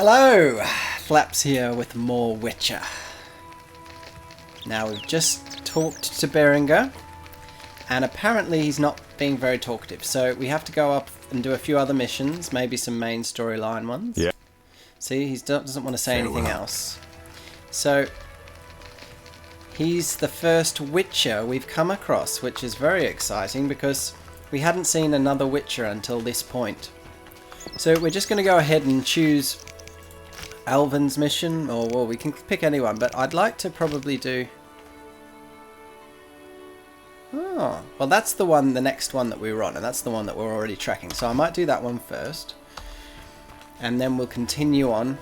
Hello! Flaps here with more Witcher. Now we've just talked to Berenger, and apparently he's not being very talkative, so we have to go up and do a few other missions, maybe some main storyline ones. Yeah. See, he doesn't want to say anything else. So, he's the first Witcher we've come across, which is very exciting because we hadn't seen another Witcher until this point. So we're just going to go ahead and choose Alvin's mission, or well, we can pick anyone, but I'd like to probably do... Oh, well that's the one, the next one that we were on, and that's the one that we're already tracking. So I might do that one first, and then we'll continue on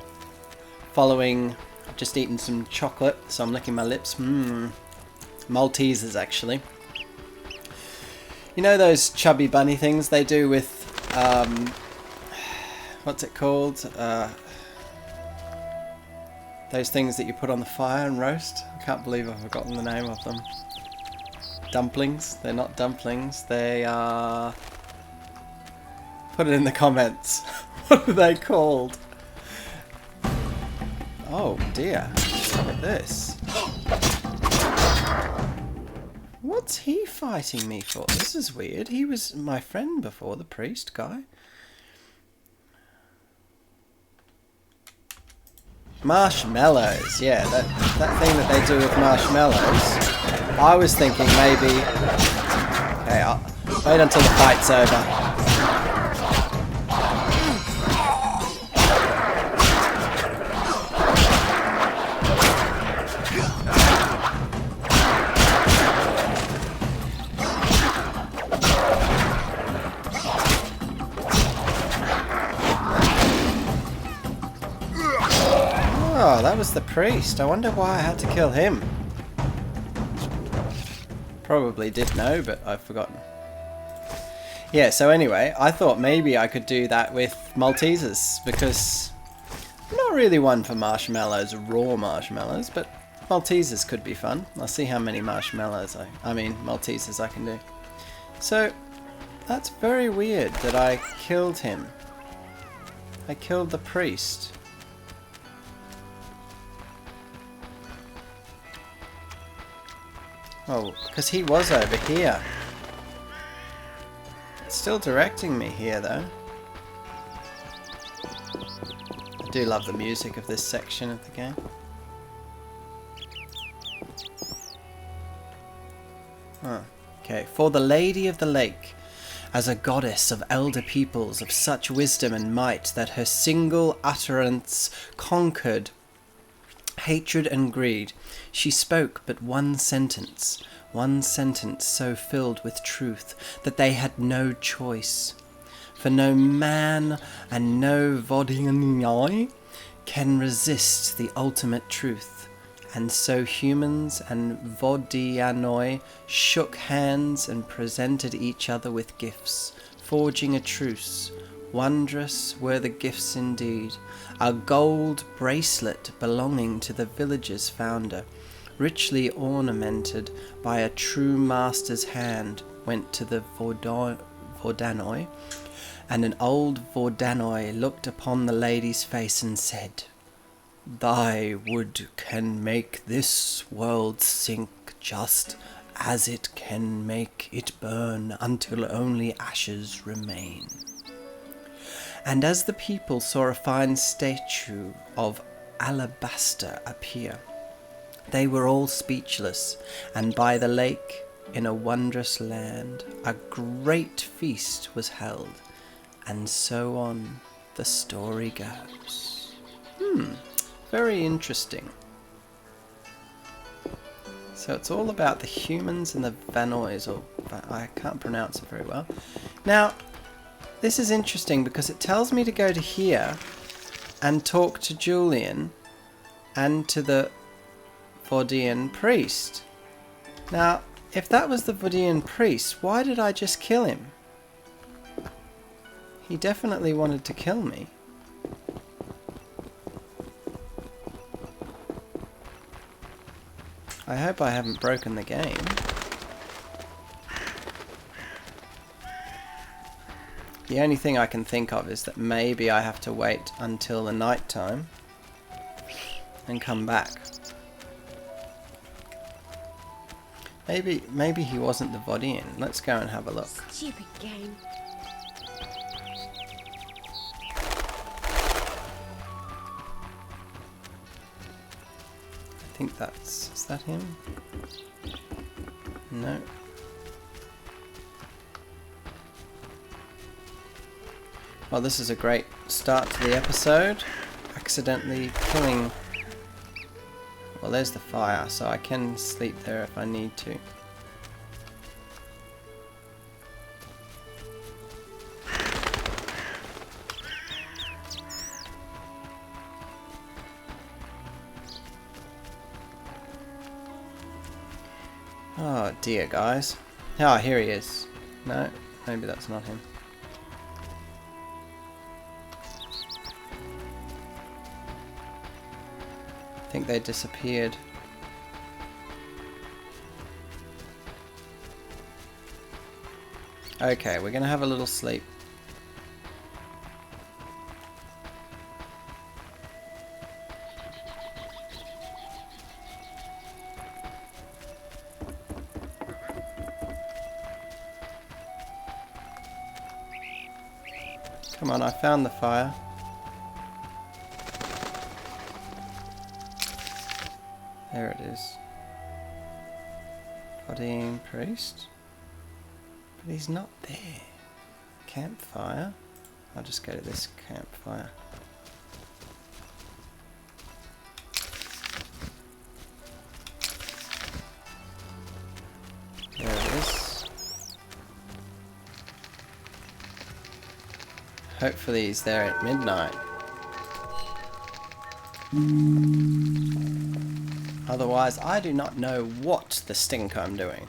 following... I've just eaten some chocolate, so I'm licking my lips. Maltesers, actually. You know those chubby bunny things they do with, what's it called? Those things that you put on the fire and roast? I can't believe I've forgotten the name of them. Dumplings? They're not dumplings, they are... Put it in the comments. What are they called? Oh dear, look at this. What's he fighting me for? This is weird. He was my friend before, the priest guy. Marshmallows, yeah, that thing that they do with marshmallows. I was thinking maybe... Okay, I'll wait until the fight's over. Oh, that was the priest. I wonder why I had to kill him. Probably did know, but I've forgotten. Yeah, so anyway, I thought maybe I could do that with Maltesers, because I'm not really one for marshmallows, raw marshmallows, but Maltesers could be fun. I'll see how many marshmallows Maltesers I can do. So, that's very weird that I killed him. I killed the priest. Oh, because he was over here. It's still directing me here, though. I do love the music of this section of the game. Oh, okay. For the Lady of the Lake, as a goddess of elder peoples of such wisdom and might that her single utterance conquered hatred and greed, she spoke but one sentence so filled with truth that they had no choice. For no man and no Vodianoi can resist the ultimate truth, and so humans and Vodianoi shook hands and presented each other with gifts, forging a truce. Wondrous were the gifts indeed. A gold bracelet belonging to the village's founder, richly ornamented by a true master's hand, went to the Vordanoi, and an old Vordanoi looked upon the lady's face and said, "Thy wood can make this world sink just as it can make it burn until only ashes remain." And as the people saw a fine statue of alabaster appear, they were all speechless, and by the lake, in a wondrous land, a great feast was held, and so on the story goes. Very interesting. So it's all about the humans and the Vanois, or I can't pronounce it very well. Now, this is interesting because it tells me to go to here and talk to Julian and to the Vodian priest. Now, if that was the Vodian priest, why did I just kill him? He definitely wanted to kill me. I hope I haven't broken the game. The only thing I can think of is that maybe I have to wait until the night time and come back. Maybe he wasn't the Vodian. Let's go and have a look. Stupid game. I think that's... is that him? No. Well, this is a great start to the episode. Accidentally killing... well, there's the fire, so I can sleep there if I need to. Oh dear, guys. Ah, oh, here he is. No, maybe that's not him. I think they disappeared. Okay, we're gonna have a little sleep. Come on, I found the fire. There it is. Vodian priest. But he's not there. Campfire. I'll just go to this campfire. There it is. Hopefully he's there at midnight. Otherwise, I do not know what the stink I'm doing.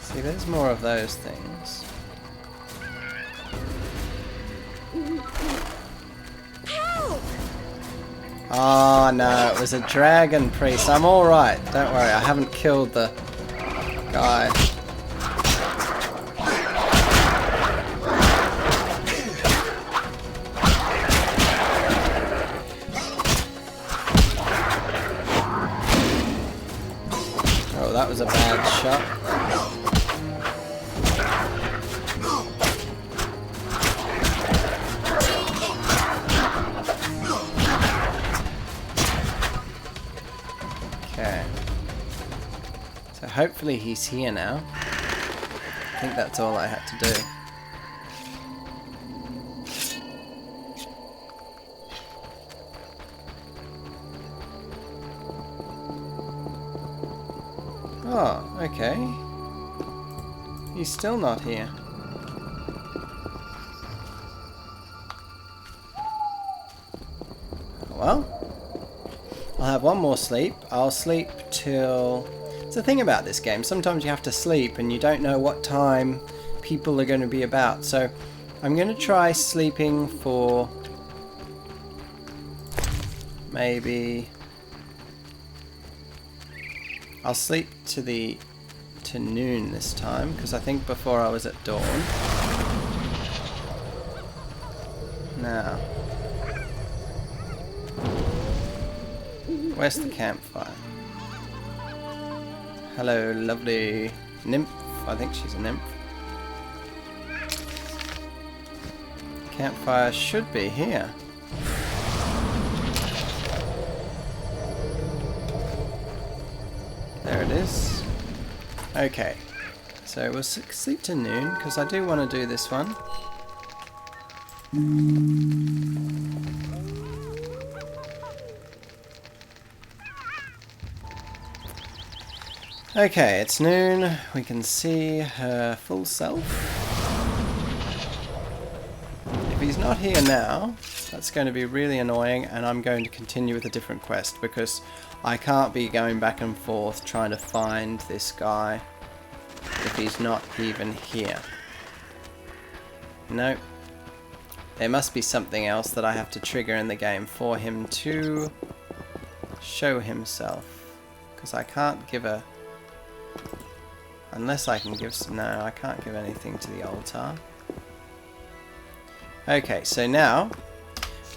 See, there's more of those things. Oh no, it was a dragon priest. I'm alright, don't worry, I haven't killed the guy. Oh, that was a bad shot. Okay. So hopefully he's here now. I think that's all I had to do. Oh, okay. He's still not here. Well, I'll have one more sleep. I'll sleep till... It's the thing about this game. Sometimes you have to sleep and you don't know what time people are going to be about. So I'm going to try sleeping for maybe... I'll sleep to noon this time, because I think before I was at dawn. Now, where's the campfire? Hello, lovely nymph. I think she's a nymph. Campfire should be here. There it is. Okay, so we'll sleep to noon, because I do want to do this one. Okay, it's noon. We can see her full self. If he's not here now, that's going to be really annoying, and I'm going to continue with a different quest, because I can't be going back and forth trying to find this guy if he's not even here. Nope. there must be something else that I have to trigger in the game for him to show himself. Because I can't give a... Unless I can give some... No, I can't give anything to the altar. Okay, so now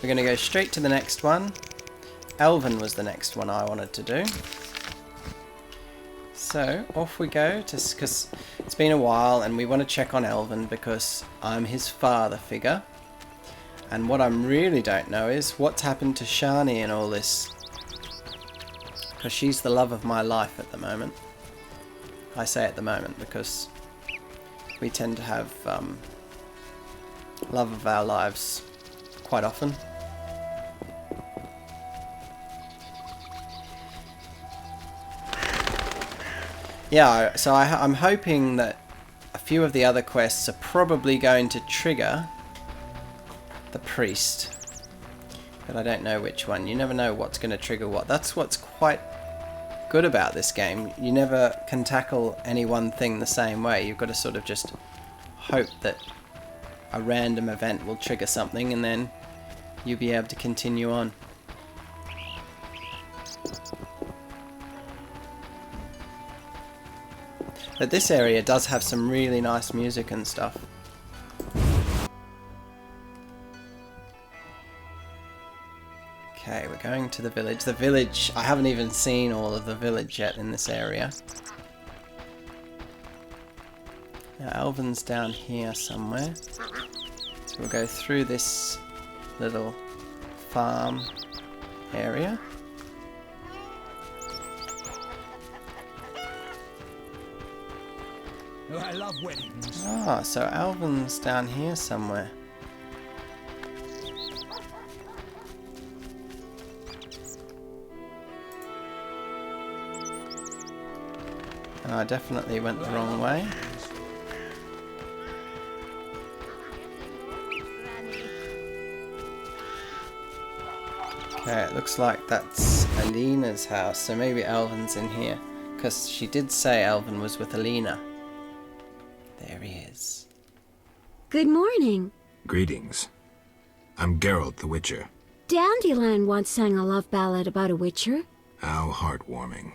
we're going to go straight to the next one. Elven was the next one I wanted to do. So off we go, because it's been a while and we want to check on Elven because I'm his father figure. And what I really don't know is what's happened to Shani in all this. Because she's the love of my life at the moment. I say at the moment because we tend to have love of our lives quite often. Yeah, so I'm hoping that a few of the other quests are probably going to trigger the priest. But I don't know which one. You never know what's going to trigger what. That's what's quite good about this game. You never can tackle any one thing the same way. You've got to sort of just hope that a random event will trigger something and then you'll be able to continue on. But this area does have some really nice music and stuff. Okay, we're going to the village. The village, I haven't even seen all of the village yet in this area. Now Elven's down here somewhere. So we'll go through this little farm area. I love weddings. Ah, so Alvin's down here somewhere. Oh, I definitely went the wrong way. Okay, it looks like that's Alina's house, so maybe Alvin's in here. Because she did say Alvin was with Alina. There he is. Good morning. Greetings. I'm Geralt the Witcher. Dandelion once sang a love ballad about a witcher. How heartwarming.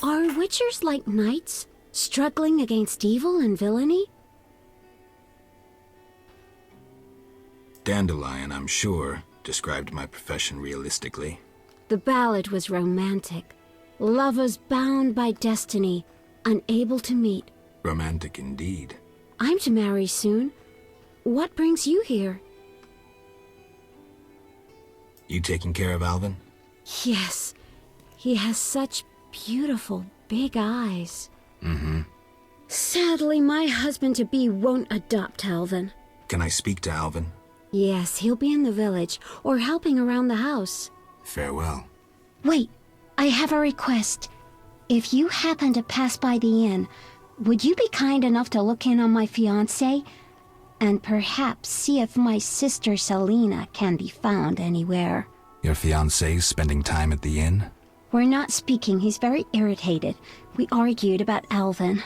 Are witchers like knights, struggling against evil and villainy? Dandelion, I'm sure, described my profession realistically. The ballad was romantic. Lovers bound by destiny, unable to meet. Romantic indeed. I'm to marry soon. What brings you here? You taking care of Alvin? Yes. He has such beautiful, big eyes. Mm-hmm. Sadly, my husband-to-be won't adopt Alvin. Can I speak to Alvin? Yes, he'll be in the village, or helping around the house. Farewell. Wait, I have a request. If you happen to pass by the inn, would you be kind enough to look in on my fiancé? And perhaps see if my sister Selena can be found anywhere. Your fiancé's spending time at the inn? We're not speaking. He's very irritated. We argued about Alvin.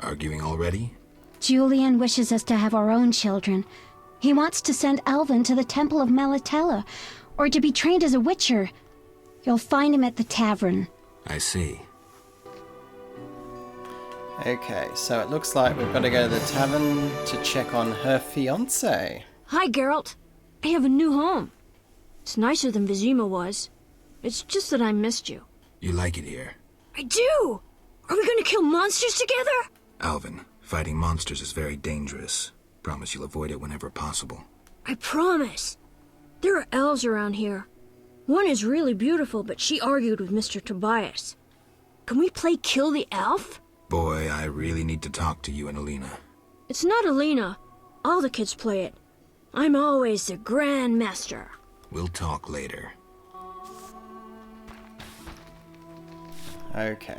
Arguing already? Julian wishes us to have our own children. He wants to send Alvin to the Temple of Melatella, or to be trained as a witcher. You'll find him at the tavern. I see. Okay, so it looks like we've got to go to the tavern to check on her fiancé. Hi, Geralt. I have a new home. It's nicer than Vizima was. It's just that I missed you. You like it here? I do! Are we gonna kill monsters together? Alvin, fighting monsters is very dangerous. Promise you'll avoid it whenever possible. I promise. There are elves around here. One is really beautiful, but she argued with Mr. Tobias. Can we play Kill the Elf? Boy, I really need to talk to you and Alina. It's not Alina. All the kids play it. I'm always the Grand Master. We'll talk later. Okay.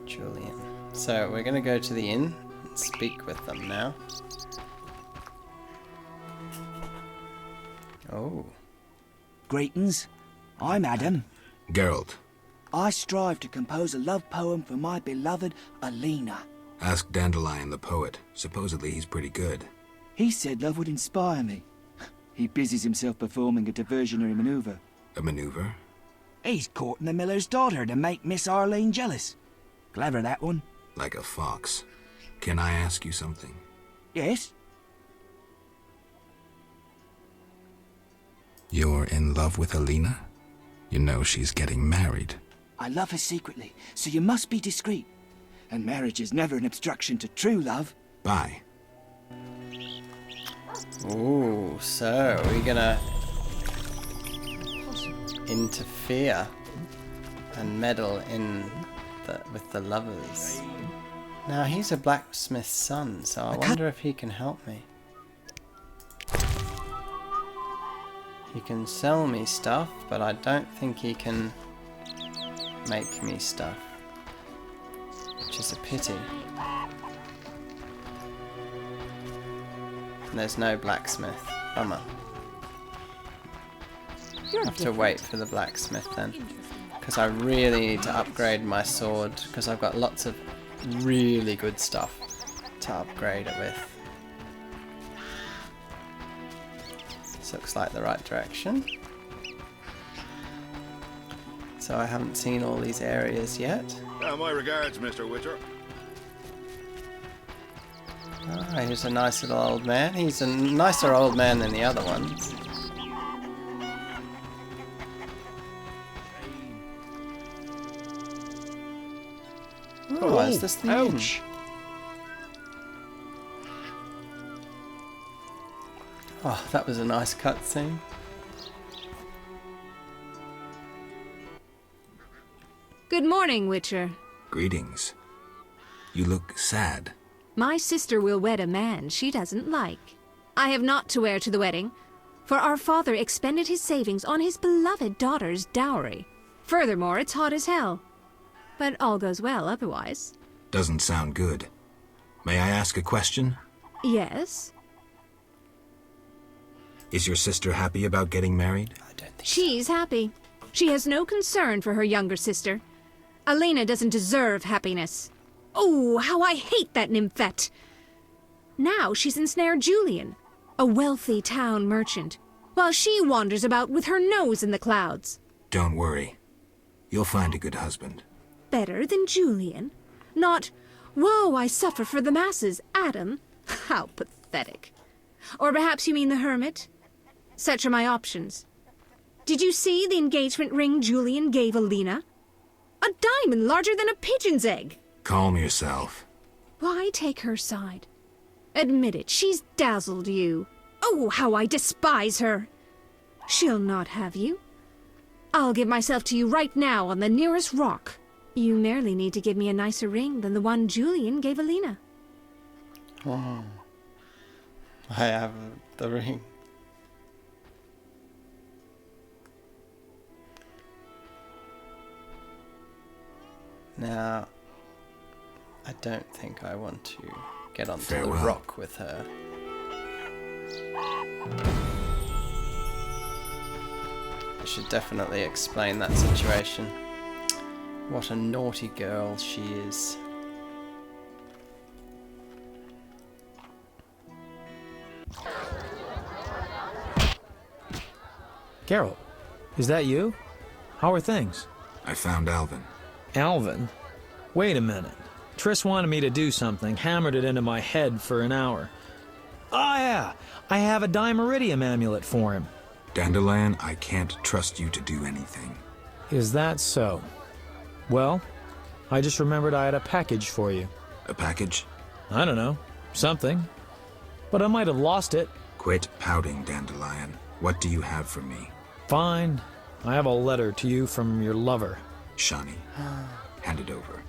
Julian. So we're going to go to the inn and speak with them now. Oh. Greetings. I'm Adam. Geralt. I strive to compose a love poem for my beloved Alina. Ask Dandelion the poet. Supposedly he's pretty good. He said love would inspire me. He busies himself performing a diversionary maneuver. A maneuver? He's courting the miller's daughter to make Miss Arlene jealous. Clever, that one. Like a fox. Can I ask you something? Yes? You're in love with Alina? You know she's getting married. I love her secretly, so you must be discreet. And marriage is never an obstruction to true love. Bye. Ooh, so we're gonna interfere and meddle with the lovers. Now he's a blacksmith's son, so I wonder if he can help me. He can sell me stuff, but I don't think he can make me stuff, which is a pity. And there's no blacksmith. Bummer. I have to wait for the blacksmith then, because I really need to upgrade my sword, because I've got lots of really good stuff to upgrade it with. This looks like the right direction. So I haven't seen all these areas yet. My regards, Mr. Witcher. Ah, he's a nice little old man. He's a nicer old man than the other ones. Oh, is this the inn? Ouch! Oh, that was a nice cutscene. Good morning, Witcher. Greetings. You look sad. My sister will wed a man she doesn't like. I have naught to wear to the wedding, for our father expended his savings on his beloved daughter's dowry. Furthermore, it's hot as hell. But all goes well otherwise. Doesn't sound good. May I ask a question? Yes? Is your sister happy about getting married? I don't think She's happy. She has no concern for her younger sister. Alina doesn't deserve happiness. Oh, how I hate that nymphette! Now she's ensnared Julian, a wealthy town merchant, while she wanders about with her nose in the clouds. Don't worry. You'll find a good husband. Better than Julian? Not, woe, I suffer for the masses, Adam? How pathetic. Or perhaps you mean the hermit? Such are my options. Did you see the engagement ring Julian gave Alina? A diamond larger than a pigeon's egg. Calm yourself. Why take her side? Admit it, she's dazzled you. Oh, how I despise her. She'll not have you. I'll give myself to you right now on the nearest rock. You merely need to give me a nicer ring than the one Julian gave Alina. Oh. I have the ring. Now, I don't think I want to get onto the Farewell. rock with her. I should definitely explain that situation. What a naughty girl she is. Geralt, is that you? How are things? I found Alvin. Alvin? Wait a minute. Triss wanted me to do something, hammered it into my head for an hour. Oh yeah, I have a Dimeridium amulet for him. Dandelion, I can't trust you to do anything. Is that so? Well, I just remembered I had a package for you. A package? I don't know, something. But I might have lost it. Quit pouting, Dandelion. What do you have for me? Fine. I have a letter to you from your lover. Shani, hand it over.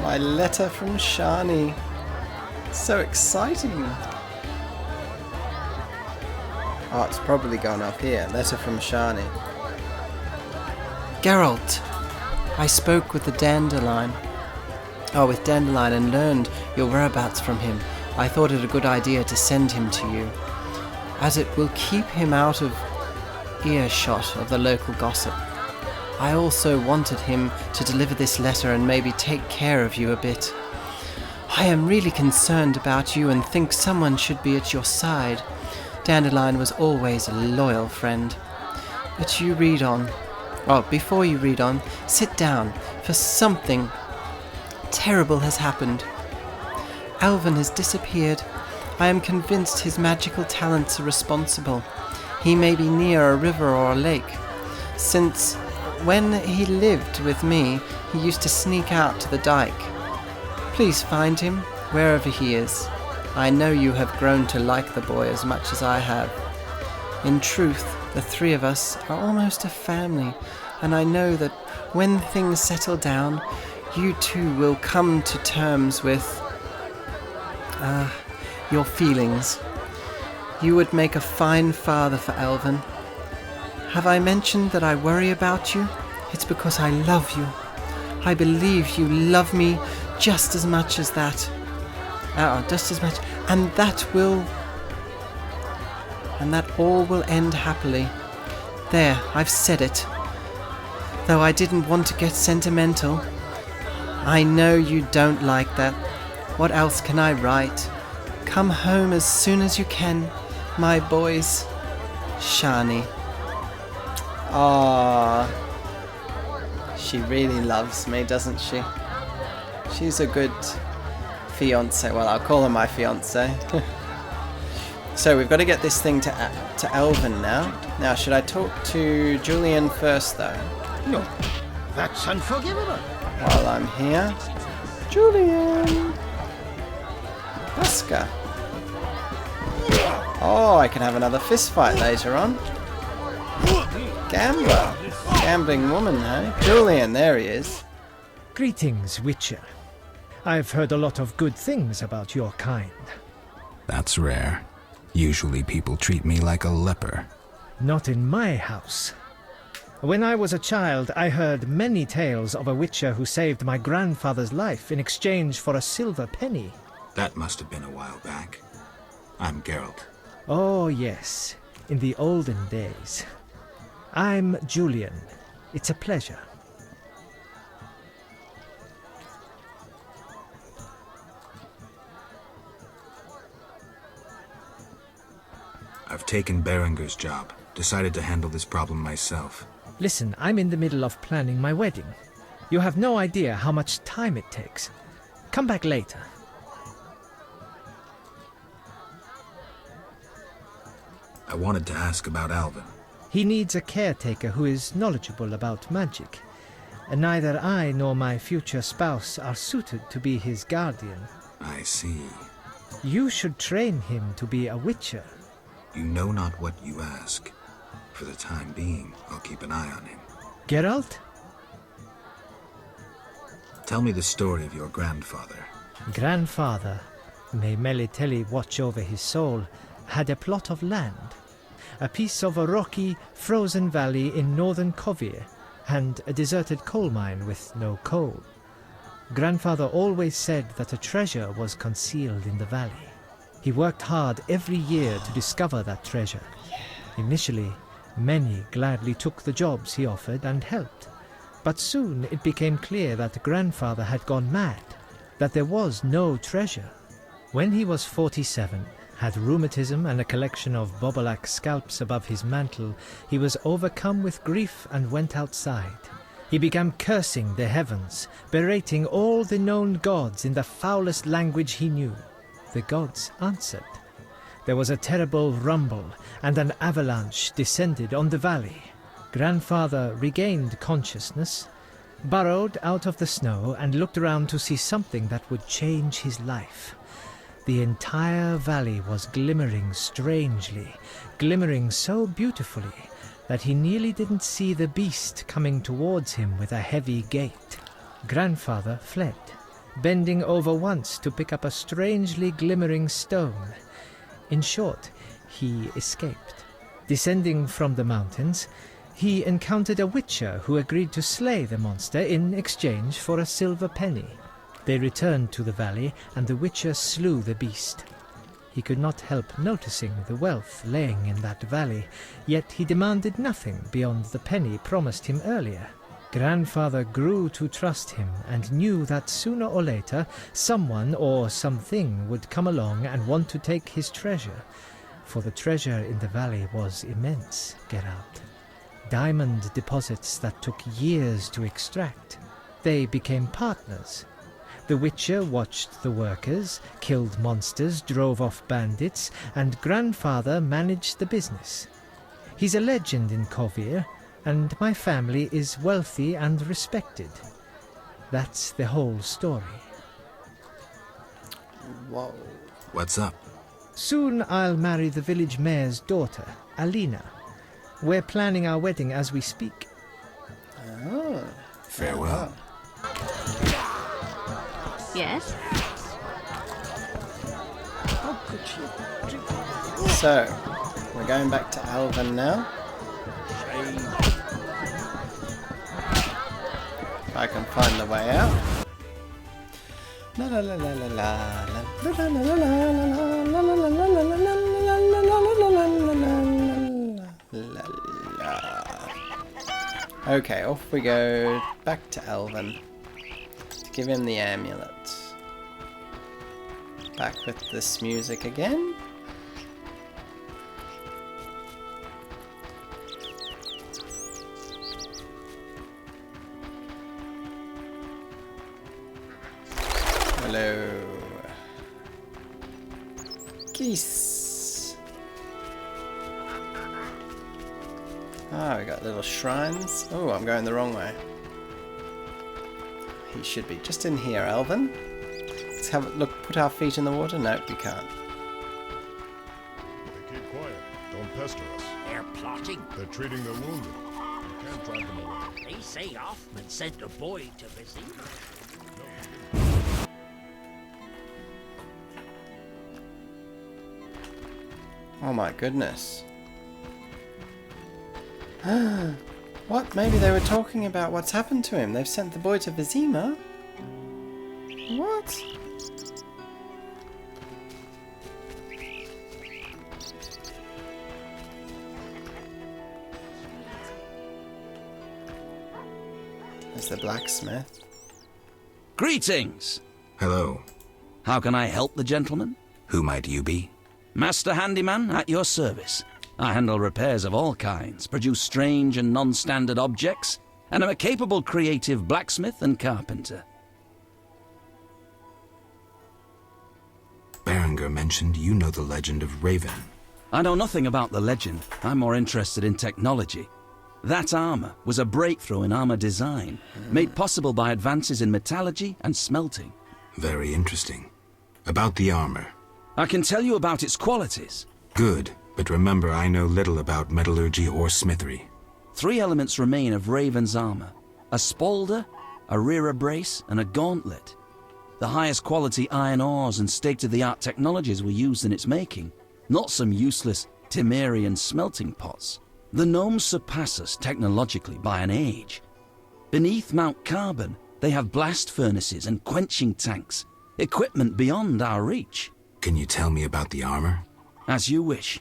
My letter from Shani. So exciting. Oh, it's probably gone up here. Letter from Shani. Geralt, I spoke with the Dandelion. Oh, with Dandelion and learned your whereabouts from him. I thought it a good idea to send him to you, as it will keep him out of earshot of the local gossip. I also wanted him to deliver this letter and maybe take care of you a bit. I am really concerned about you and think someone should be at your side. Dandelion was always a loyal friend. But you read on. Oh, before you read on, sit down, for something terrible has happened. Alvin has disappeared. I am convinced his magical talents are responsible. He may be near a river or a lake, since when he lived with me, he used to sneak out to the dike. Please find him, wherever he is. I know you have grown to like the boy as much as I have. In truth, the three of us are almost a family, and I know that when things settle down, you two will come to terms with your feelings. You would make a fine father for Alvin. Have I mentioned that I worry about you? It's because I love you. I believe you love me just as much as that. Just as much. And that all will end happily. There, I've said it. Though I didn't want to get sentimental. I know you don't like that. What else can I write? Come home as soon as you can, my boys. Shani. Ah, she really loves me, doesn't she? She's a good fiance. Well, I'll call her my fiance. So we've got to get this thing to Alvin now. Now, should I talk to Julian first, though? No, that's unforgivable. While I'm here, Julian. Oscar. Oh, I can have another fist fight later on. Gambler. Gambling woman, eh? Julian, there he is. Greetings, Witcher. I've heard a lot of good things about your kind. That's rare. Usually people treat me like a leper. Not in my house. When I was a child, I heard many tales of a Witcher who saved my grandfather's life in exchange for a silver penny. That must have been a while back. I'm Geralt. Oh, yes. In the olden days. I'm Julian. It's a pleasure. I've taken Berenger's job. Decided to handle this problem myself. Listen, I'm in the middle of planning my wedding. You have no idea how much time it takes. Come back later. I wanted to ask about Alvin. He needs a caretaker who is knowledgeable about magic. And neither I nor my future spouse are suited to be his guardian. I see. You should train him to be a witcher. You know not what you ask. For the time being, I'll keep an eye on him. Geralt? Tell me the story of your grandfather. Grandfather, may Melitele watch over his soul, had a plot of land. A piece of a rocky, frozen valley in northern Kovir, and a deserted coal mine with no coal. Grandfather always said that a treasure was concealed in the valley. He worked hard every year to discover that treasure. Initially, many gladly took the jobs he offered and helped. But soon it became clear that grandfather had gone mad, that there was no treasure. When he was 47, had rheumatism and a collection of Bobolak scalps above his mantle, he was overcome with grief and went outside. He began cursing the heavens, berating all the known gods in the foulest language he knew. The gods answered. There was a terrible rumble, and an avalanche descended on the valley. Grandfather regained consciousness, burrowed out of the snow, and looked around to see something that would change his life. The entire valley was glimmering strangely, glimmering so beautifully that he nearly didn't see the beast coming towards him with a heavy gait. Grandfather fled, bending over once to pick up a strangely glimmering stone. In short, he escaped. Descending from the mountains, he encountered a witcher who agreed to slay the monster in exchange for a silver penny. They returned to the valley, and the Witcher slew the beast. He could not help noticing the wealth laying in that valley, yet he demanded nothing beyond the penny promised him earlier. Grandfather grew to trust him and knew that sooner or later someone or something would come along and want to take his treasure, for the treasure in the valley was immense, Geralt. Diamond deposits that took years to extract. They became partners. The Witcher watched the workers, killed monsters, drove off bandits, and Grandfather managed the business. He's a legend in Kovir, and my family is wealthy and respected. That's the whole story. Whoa. What's up? Soon I'll marry the village mayor's daughter, Alina. We're planning our wedding as we speak. Oh. Farewell. Yes? So, we're going back to Alvin now. If I can find the way out. La la la la la la la la la la la la la. Okay, off we go back to Elven to give him the amulet. Back with this music again. Hello. Geese. Ah, we got little shrines. Oh, I'm going the wrong way. He should be just in here, Elvin. Let's have a look, put our feet in the water. Nope, we can't. They keep quiet. Don't pester us. They're plotting. They're treating the wounded. You can't drive them away. They say Hoffman sent a boy to visit. Oh my goodness. What? Maybe they were talking about what's happened to him. They've sent the boy to Vizima? What? There's the blacksmith. Greetings! Hello. How can I help the gentleman? Who might you be? Master Handyman at your service. I handle repairs of all kinds, produce strange and non-standard objects, and am a capable creative blacksmith and carpenter. Berenger mentioned you know the legend of Raven. I know nothing about the legend. I'm more interested in technology. That armor was a breakthrough in armor design, made possible by advances in metallurgy and smelting. Very interesting. About the armor. I can tell you about its qualities. Good, but remember I know little about metallurgy or smithery. 3 elements remain of Raven's armor: a spalder, a rear brace, and a gauntlet. The highest quality iron ores and state-of-the-art technologies were used in its making, not some useless Temerian smelting pots. The gnomes surpass us technologically by an age. Beneath Mount Carbon, they have blast furnaces and quenching tanks, equipment beyond our reach. Can you tell me about the armor? As you wish.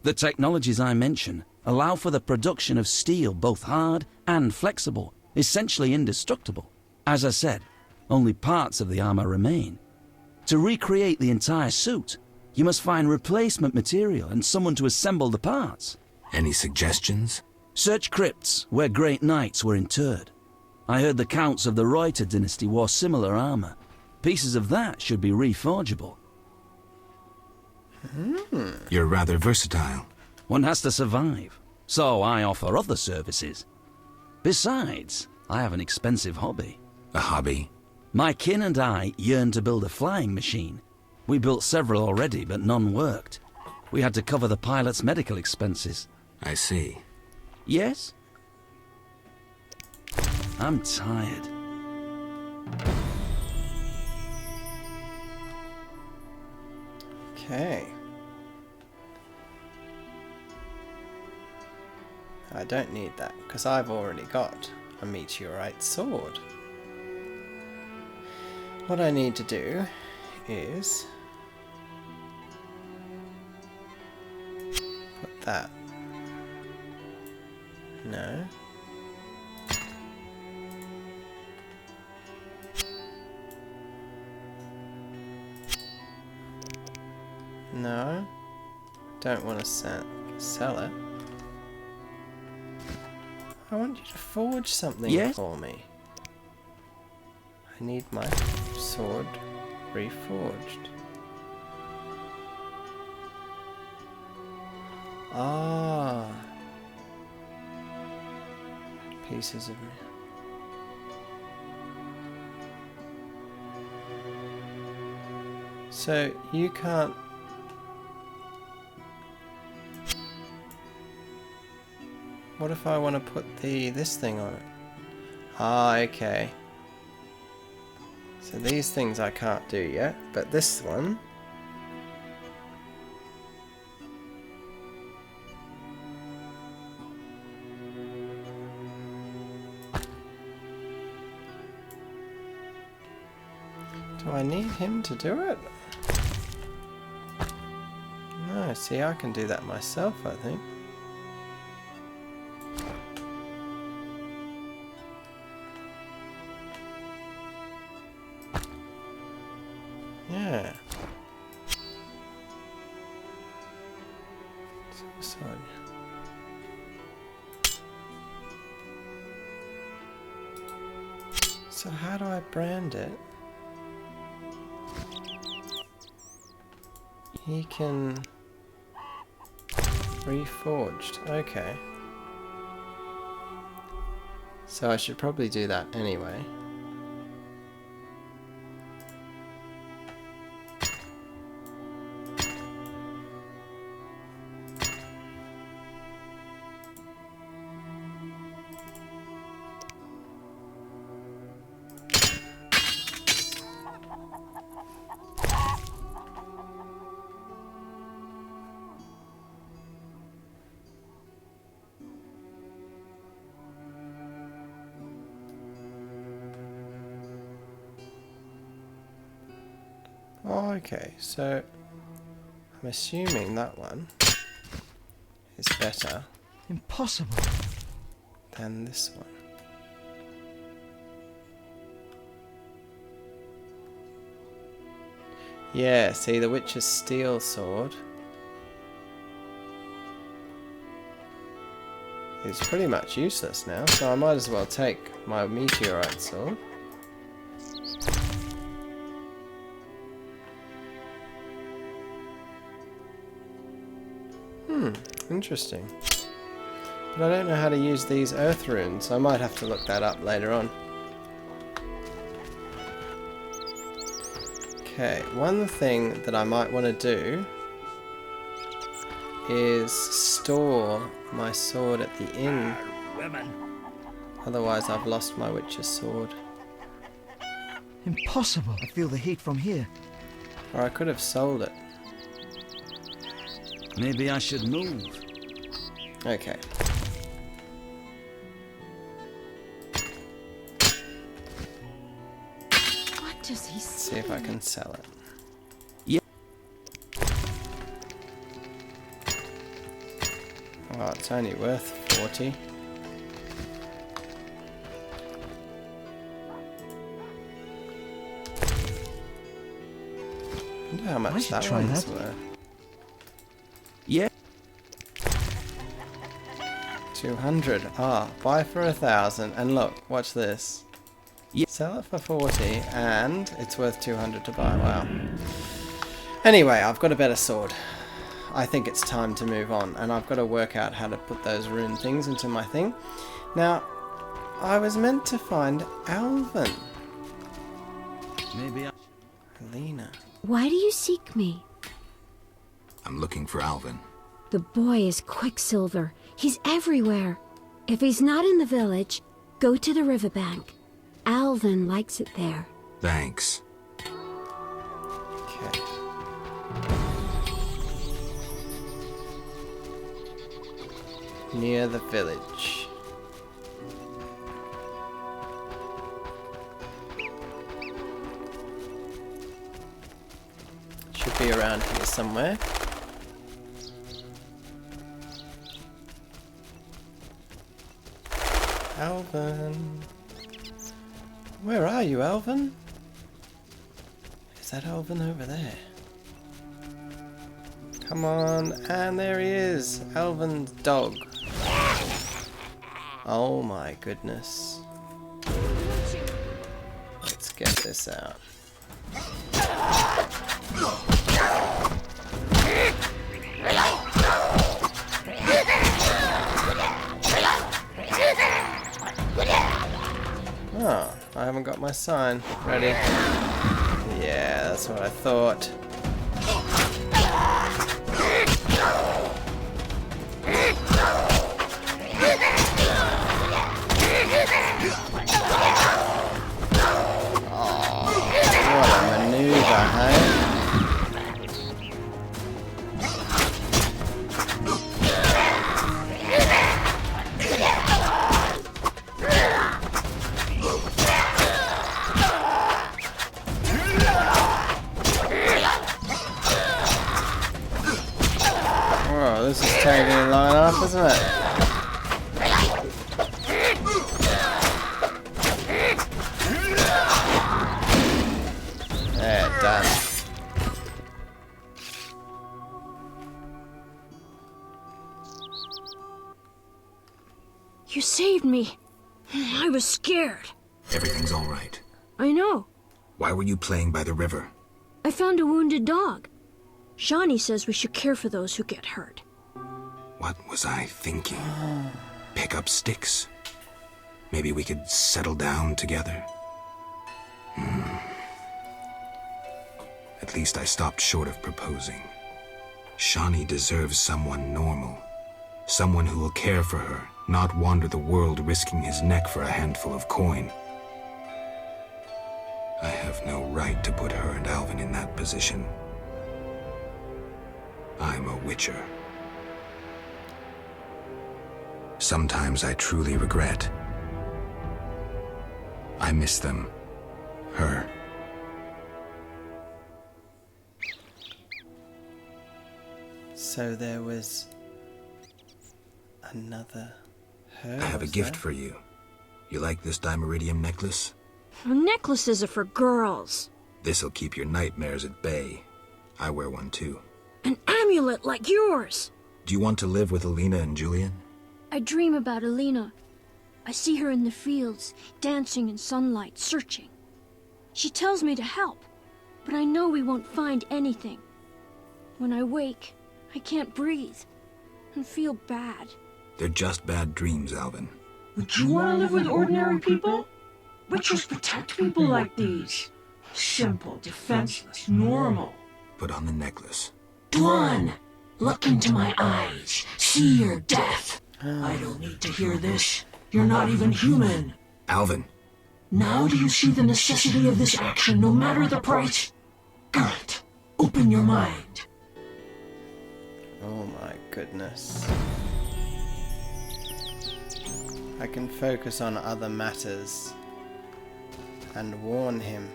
The technologies I mention allow for the production of steel both hard and flexible, essentially indestructible. As I said, only parts of the armor remain. To recreate the entire suit, you must find replacement material and someone to assemble the parts. Any suggestions? Search crypts where great knights were interred. I heard the counts of the Reuter dynasty wore similar armor. Pieces of that should be reforgeable. You're rather versatile. One has to survive, so I offer other services. Besides, I have an expensive hobby. A hobby? My kin and I yearn to build a flying machine. We built several already, but none worked. We had to cover the pilot's medical expenses. I see. Yes? I'm tired. Okay. I don't need that, because I've already got a meteorite sword. What I need to do is put that. No. No. Don't want to sell it. I want you to forge something for me. I need my sword reforged. Ah. Pieces of me. So you can't. What if I want to put this thing on it? Ah, okay. So these things I can't do yet, but this one. Do I need him to do it? No, see, I can do that myself, I think. Yeah. Sorry. So how do I brand it? He can reforged. Okay. So I should probably do that anyway. Okay, so I'm assuming that one is better. Impossible. Than this one. Yeah, see, the Witch's Steel Sword is pretty much useless now, so I might as well take my Meteorite Sword. Interesting. But I don't know how to use these earth runes. I might have to look that up later on. Okay, one thing that I might want to do is store my sword at the inn. Otherwise I've lost my witch's sword. Impossible. I feel the heat from here. Or I could have sold it. Maybe I should move. Okay. What does he say? See if I can sell it. Yeah. Oh, it's only worth 40. I wonder how much that one's worth. Yeah. 200. Ah, buy for 1,000. And look, watch this. Yeah. Sell it for 40, and it's worth 200 to buy. Wow. Anyway, I've got a better sword. I think it's time to move on, and I've got to work out how to put those rune things into my thing. Now, I was meant to find Alvin. Maybe I... Lena. Why do you seek me? I'm looking for Alvin. The boy is Quicksilver. He's everywhere. If he's not in the village, go to the riverbank. Alvin likes it there. Thanks. Okay. Near the village. Should be around here somewhere. Alvin. Where are you, Alvin? Is that Alvin over there? Come on, and there he is, Alvin's dog. Oh my goodness. Let's get this out. Oh, I haven't got my sign ready. Yeah, that's what I thought. What a maneuver, hey? Whoa, this is taking long enough, isn't it? There, done. You saved me. I was scared. Everything's all right. I know. Why were you playing by the river? I found a wounded dog. Shawnee says we should care for those who get hurt. What was I thinking? Pick up sticks. Maybe we could settle down together. At least I stopped short of proposing. Shawnee deserves someone normal. Someone who will care for her, not wander the world risking his neck for a handful of coin. I have no right to put her and Alvin in that position. I'm a witcher. Sometimes I truly regret. I miss them. Her. So there was another her. I have a gift for you. You like this dimeridium necklace? Necklaces are for girls. This'll keep your nightmares at bay. I wear one too. An amulet like yours. Do you want to live with Alina and Julian? I dream about Alina. I see her in the fields, dancing in sunlight, searching. She tells me to help, but I know we won't find anything. When I wake, I can't breathe and feel bad. They're just bad dreams, Alvin. Would you want to live with ordinary people? Witchers protect people like these. Simple, defenseless, normal. Put on the necklace. Dwan, look into my eyes. See your death. I don't need to hear this. You're not even human. Alvin. Now do you see the necessity of this action, no matter the price? Good. Open your mind. Oh my goodness. I can focus on other matters and warn him.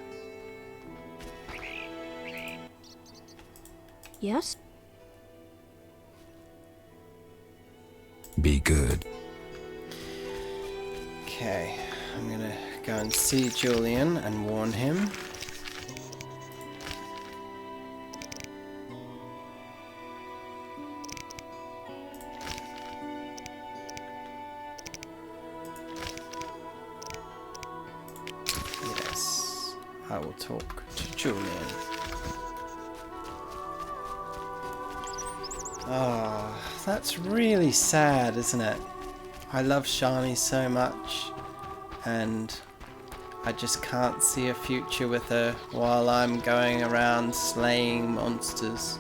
Yes? Be good. Okay, I'm gonna go and see Julian and warn him. Yes, I will talk to Julian. Oh, that's really sad, isn't it? I love Shani so much, and I just can't see a future with her while I'm going around slaying monsters.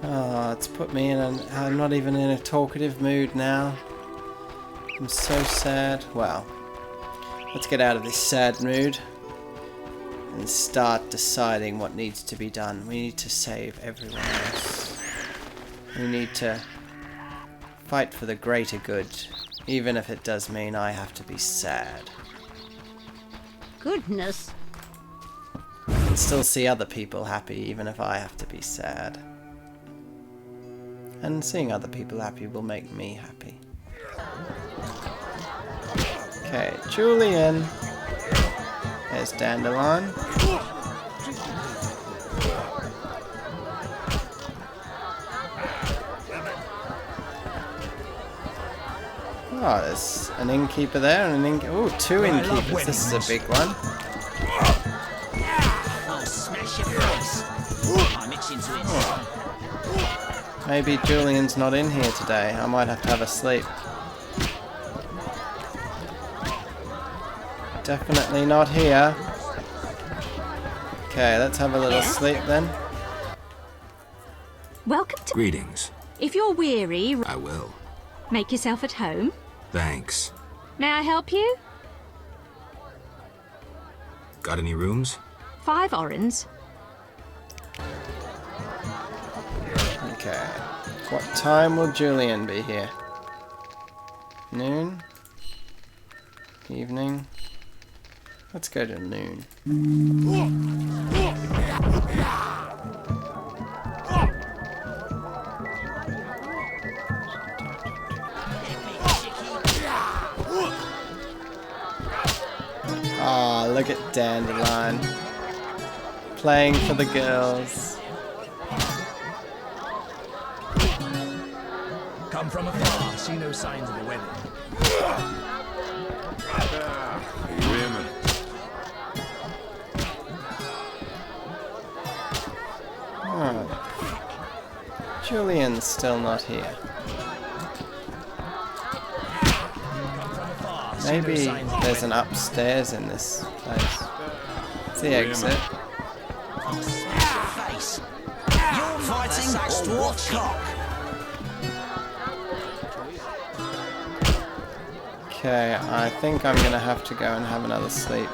Oh, it's put me in I'm not even in a talkative mood now. I'm so sad. Well, let's get out of this sad mood and start deciding what needs to be done. We need to save everyone else. We need to fight for the greater good. Even if it does mean I have to be sad. Goodness. I can still see other people happy even if I have to be sad. And seeing other people happy will make me happy. Okay, Julian. There's Dandelion. Oh, there's an innkeeper there and an two innkeepers. This is a big one. I'll smash your face. I'm itching to it. Maybe Julian's not in here today. I might have to have a sleep. Definitely not here. Okay, let's have a little sleep then. Welcome to... Greetings. If you're weary, I will. make yourself at home. Thanks. May I help you? Got any rooms? 5 orens. Okay. What time will Julian be here? Noon? Evening? Let's go to noon. Ah, look at Dandelion. Playing for the girls. Come from afar, see no signs of a wedding. Women. Oh. Julian's still not here. Maybe there's an upstairs in this place. It's the exit. I'll smash your face. You're fighting or what cock? Okay, I think I'm gonna have to go and have another sleep.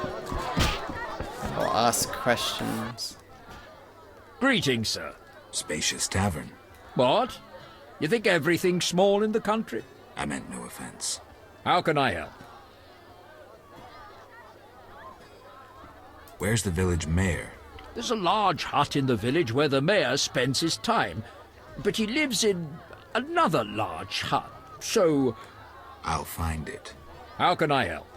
Or ask questions. Greetings, sir. Spacious tavern. What? You think everything's small in the country? I meant no offense. How can I help? Where's the village mayor? There's a large hut in the village where the mayor spends his time, but he lives in another large hut, so... I'll find it. How can I help?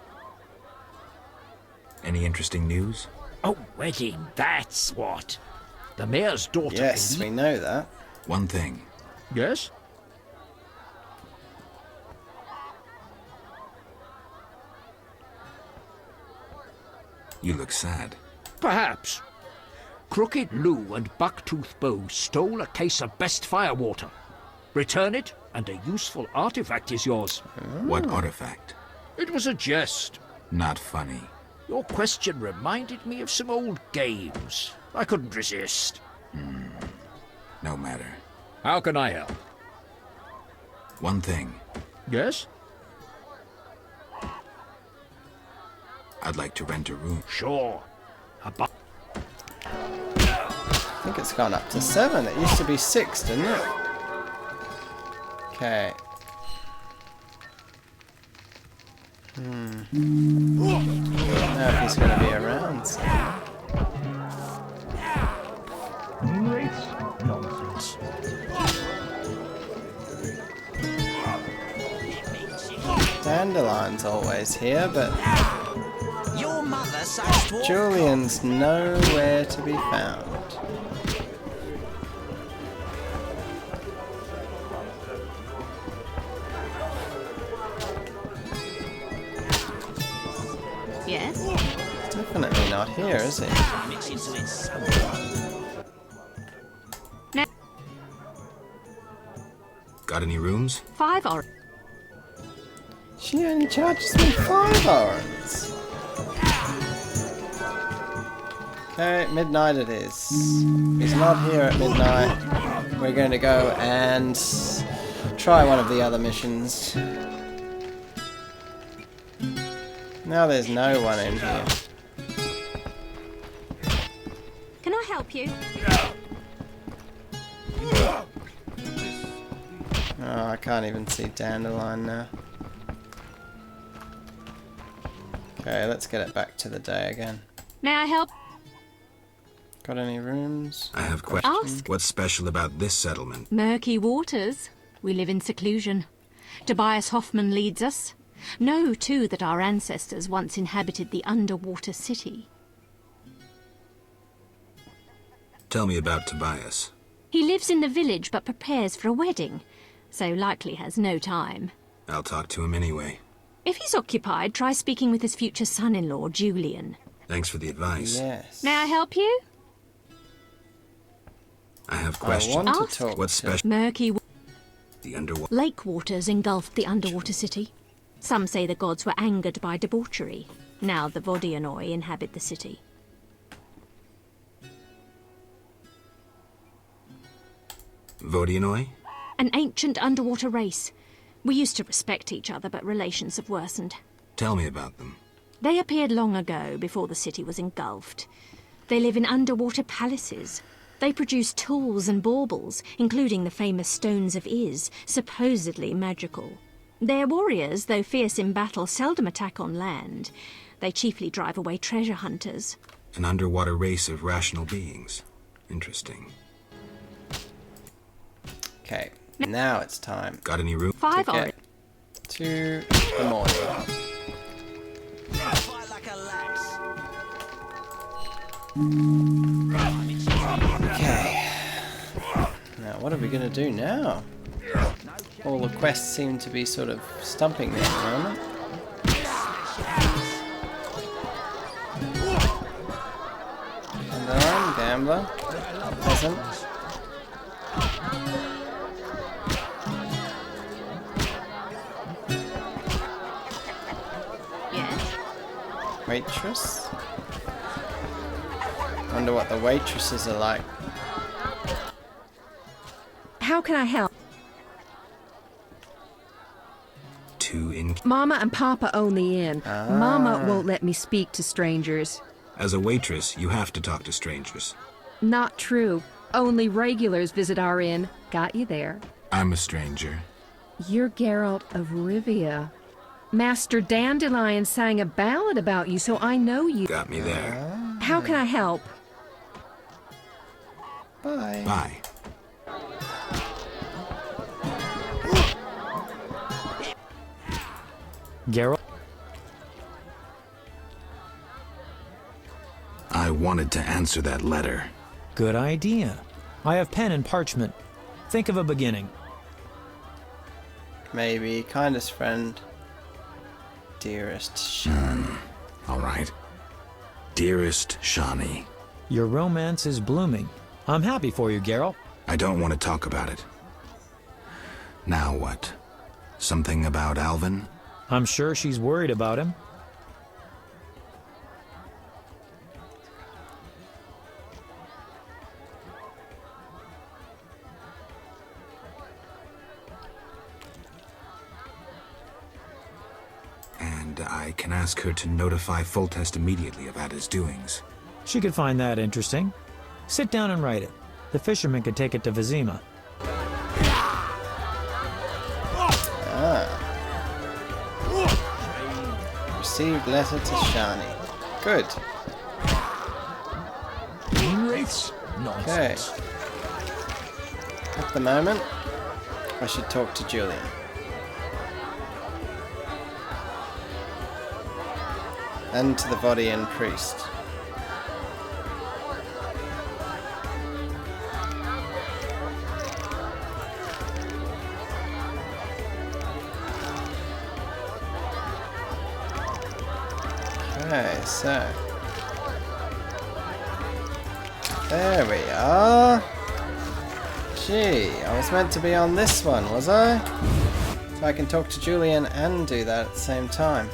Any interesting news? Oh, wedding, that's what. The mayor's daughter... Yes, we know that. One thing. Yes? You look sad. Perhaps. Crooked Lou and Bucktooth Bow stole a case of best firewater. Return it, and a useful artifact is yours. What artifact? It was a jest. Not funny. Your question reminded me of some old games. I couldn't resist. No matter. How can I help? One thing. Yes? I'd like to rent a room. Sure. I think it's gone up to 7. It used to be 6, didn't it? Okay. I don't know if he's going to be around. So. Nonsense. Dandelion's always here, but Your mother sucks to Julian's nowhere to be found. Yes? Definitely not here, is he? mix into it somewhere. Got any rooms? 5 orens. She only charges me 5 orens. Okay, midnight it is. He's not here at midnight. We're going to go and try one of the other missions. Now there's no one in here. Can I help you? Oh, I can't even see Dandelion now. Okay, let's get it back to the day again. May I help? Got any rooms? I have questions. Ask. What's special about this settlement? Murky waters. We live in seclusion. Tobias Hoffman leads us. Know, too, that our ancestors once inhabited the underwater city. Tell me about Tobias. He lives in the village but prepares for a wedding, so likely has no time. I'll talk to him anyway. If he's occupied, try speaking with his future son-in-law, Julian. Thanks for the advice. Yes. May I help you? I have questions. I want Ask. to talk What's to... special? Murky The underwater. lake waters engulfed the underwater city. Some say the gods were angered by debauchery. Now the Vodianoi inhabit the city. Vodianoi? An ancient underwater race. We used to respect each other, but relations have worsened. Tell me about them. They appeared long ago, before the city was engulfed. They live in underwater palaces. They produce tools and baubles, including the famous Stones of Iz, supposedly magical. Their warriors, though fierce in battle, seldom attack on land. They chiefly drive away treasure hunters. An underwater race of rational beings. Interesting. Okay, now it's time. Got any room? 5 to orange. get to the morning. Fight like a lax. Okay. Now, what are we going to do now? All the quests seem to be sort of stumping me at the moment. And I'm gambler. Peasant. Yes? Waitress. Wonder what the waitresses are like. How can I help? Mama and Papa own the inn. Mama won't let me speak to strangers. As a waitress, you have to talk to strangers. Not true. Only regulars visit our inn. Got you there. I'm a stranger. You're Geralt of Rivia. Master Dandelion sang a ballad about you, so I know you. Got me there. How can I help? Bye. Bye. Geralt? I wanted to answer that letter. Good idea. I have pen and parchment. Think of a beginning. Maybe kindest friend, dearest Shani. All right. Dearest Shani. Your romance is blooming. I'm happy for you, Geralt. I don't want to talk about it. Now what? Something about Alvin? I'm sure she's worried about him. And I can ask her to notify Foltest immediately of Ada's doings. She could find that interesting. Sit down and write it. The fisherman could take it to Vizima. Received letter to Shani. Good. Wraiths? Okay. At the moment, I should talk to Julian. And to the Vodian priest. Okay, so there we are. Gee, I was meant to be on this one, was I? So I can talk to Julian and do that at the same time.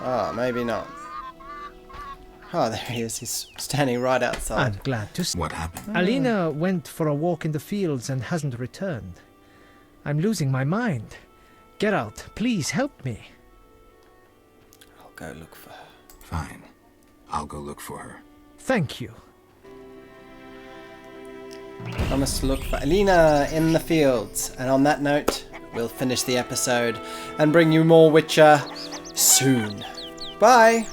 Oh, maybe not. Oh, there he is. He's standing right outside. I'm glad to see. What happened? Alina went for a walk in the fields and hasn't returned. I'm losing my mind. Geralt, please help me. I'll go look for her. Fine. I'll go look for her. Thank you. Promise to look for Alina in the fields. And on that note, we'll finish the episode and bring you more Witcher soon. Bye!